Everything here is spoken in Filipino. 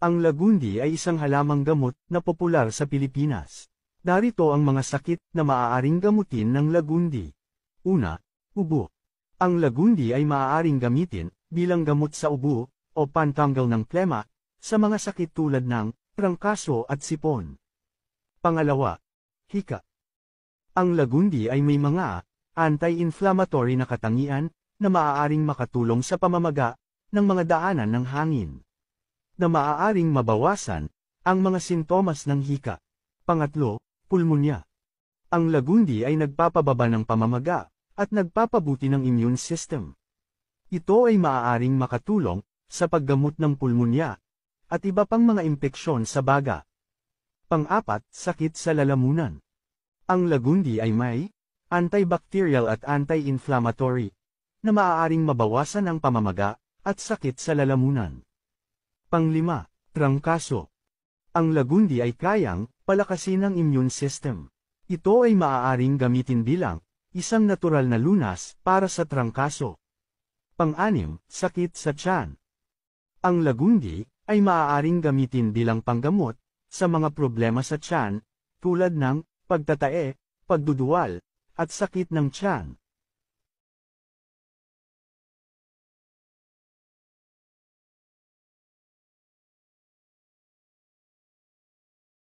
Ang lagundi ay isang halamang gamot na popular sa Pilipinas. Narito ang mga sakit na maaaring gamutin ng lagundi. Una, ubo. Ang lagundi ay maaaring gamitin bilang gamot sa ubo o pantanggal ng plema sa mga sakit tulad ng trangkaso at sipon. Pangalawa, hika. Ang lagundi ay may mga anti-inflammatory na katangian na maaaring makatulong sa pamamaga ng mga daanan ng hangin, na maaaring mabawasan ang mga sintomas ng hika. Pangatlo, pulmonya. Ang lagundi ay nagpapababa ng pamamaga at nagpapabuti ng immune system. Ito ay maaaring makatulong sa paggamot ng pulmonya at iba pang mga impeksyon sa baga. Pang-apat, sakit sa lalamunan. Ang lagundi ay may antibacterial at anti-inflammatory na maaaring mabawasan ang pamamaga at sakit sa lalamunan. Pang-lima, trangkaso. Ang lagundi ay kayang palakasin ang immune system. Ito ay maaaring gamitin bilang isang natural na lunas para sa trangkaso. Pang-anim, sakit sa tiyan. Ang lagundi ay maaaring gamitin bilang panggamot sa mga problema sa tiyan tulad ng pagtatae, pagduduwal, at sakit ng tiyan.